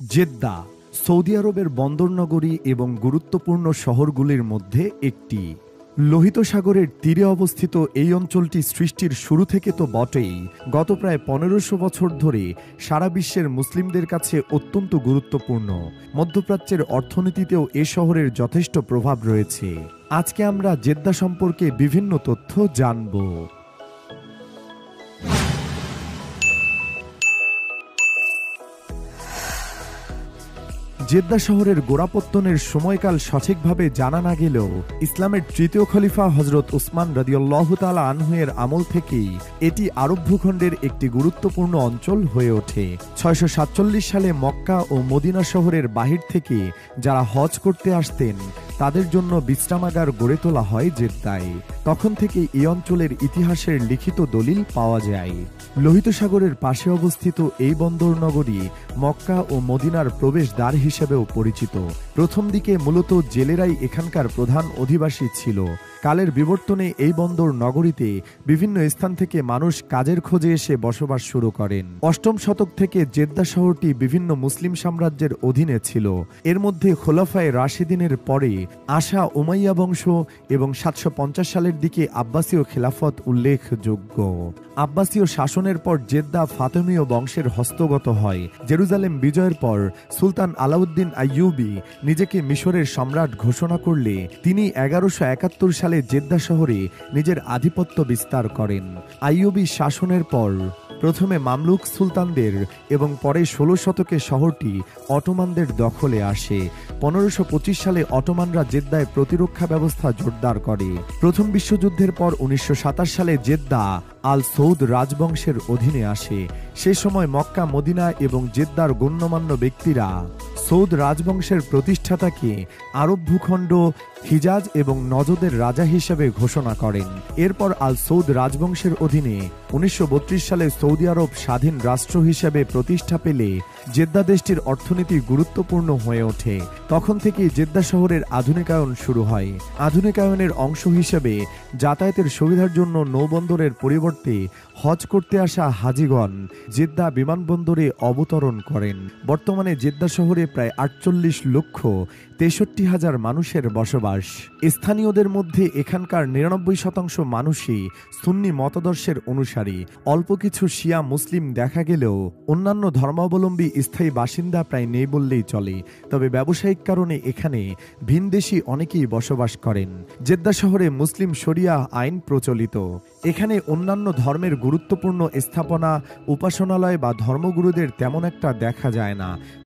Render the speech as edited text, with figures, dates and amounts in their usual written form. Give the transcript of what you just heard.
Jeddah Saudi আরবের বন্দরনগরী এবং গুরুত্বপূর্ণ শহরগুলির মধ্যে একটি। লোহিত সাগরের তীরে অবস্থিত এই অঞ্চলটি সৃষ্টির শুরু থেকে তো বটেই, গত প্রায় 1500 বছর ধরে সারা বিশ্বের মুসলিমদের কাছে অত্যন্ত গুরুত্বপূর্ণ। মধ্যপ্রাচ্যের অর্থনীতিতেও এ শহরের যথেষ্ট প্রভাব রয়েছে। আজকে আমরা জেদ্দা সম্পর্কে বিভিন্ন তথ্য জানব। জেদ্দা শহরের গোড়াপত্তনের সময়কাল সঠিকভাবে জানা না গেলেও ইসলামের তৃতীয় খলিফা হজরত উসমান রাদিয়াল্লাহু তাআলা আনহু এর আমল থেকেই এটি আরব ভূখণ্ডের একটি গুরুত্বপূর্ণ অঞ্চল হয়ে ওঠে। 647 সালে মক্কা ও মদিনা শহরের বাহির থেকে যারা হজ করতে আসতেন তাদের জন্য বিশ্রামাগার গড়ে তোলা হয় জেদ্দায়। তখন থেকে এই অঞ্চলের ইতিহাসের লিখিত দলিল পাওয়া যায়। লোহিত সাগরের পাশে অবস্থিত এই বন্দর নগরী মক্কা ও মদিনার প্রবেশদ্বার হিসেবেও পরিচিত। প্রথম দিকে মূলত জেলেরাই এখানকার প্রধান অধিবাসী ছিল। কালের বিবর্তনে এই বন্দর নগরীতে বিভিন্ন স্থান থেকে মানুষ কাজের খোঁজে এসে বসবাস শুরু করেন। 8ম শতক থেকে জেদ্দা শহরটি বিভিন্ন মুসলিম সাম্রাজ্যের অধীনে ছিল। এর মধ্যে খোলাফায়ে রাশিদিনের পরে আসা উমাইয়া বংশ এবং 750 সালের দিকে আব্বাসীয় খেলাফত উল্লেখযোগ্য। আব্বাসীয় শাসনের পর জেদ্দা ফাতেমীয় বংশের হস্তগত হয়। জেরুজালেম বিজয়ের পর সুলতান আলাউদ্দিন আইয়ুবী নিজেকে মিশরের সম্রাট ঘোষণা করলে তিনি 1171 সালে জেদ্দা শহরে নিজের আধিপত্য বিস্তার করেন। আইয়ুবী শাসনের পর প্রথমে মামলুক সুলতানদের এবং পরে 16 শতকে শহরটি অটোমানদের দখলে আসে। 1525 সালে অটোমানরা জেদ্দায় প্রতিরক্ষা ব্যবস্থা জোরদার করে। প্রথম বিশ্বযুদ্ধের পর 1927 সালে জেদ্দা আল সৌদ রাজবংশের অধীনে আসে। সে সময় মক্কা, মদিনা এবং জেদ্দার গণ্যমান্য ব্যক্তিরা সৌদ রাজবংশের প্রতিষ্ঠাতাকে আরব ভূখণ্ড, হিজাজ এবং নজদের রাজা হিসেবে ঘোষণা করেন। এরপর আল সৌদ রাজবংশের অধীনে 1932 সালে সৌদি আরব স্বাধীন রাষ্ট্র হিসেবে প্রতিষ্ঠা পেলে জেদ্দা দেশটির অর্থনীতি গুরুত্বপূর্ণ হয়ে ওঠে। তখন থেকেই জেদ্দা শহরের আধুনিকায়ন শুরু হয়। আধুনিকায়নের অংশ হিসেবে যাতায়াতের সুবিধার জন্য নৌবন্দরের পরিবর্তে হজ করতে আসা হাজিগণ জেদ্দা বিমানবন্দরে অবতরণ করেন। বর্তমানে জেদ্দা শহরে প্রায় 48,63,000 মানুষের বসবাস। স্থানীয়দের মধ্যে এখানকার 99% মানুষই সুন্নি মতাদর্শের অনুসারী। অল্প কিছু শিয়া মুসলিম দেখা গেলেও অন্যান্য ধর্মাবলম্বী স্থায়ী বাসিন্দা প্রায় নেই বললেই চলে। তবে ব্যবসায়িক কারণে এখানে ভিনদেশী অনেকেই বসবাস করেন। জেদ্দা শহরে মুসলিম শরিয়া আইন প্রচলিত। এখানে অন্যান্য ধর্মের গুরুত্বপূর্ণ স্থাপনা, উপাসনালয় বা ধর্মগুরুদের তেমন একটা দেখা যায় না।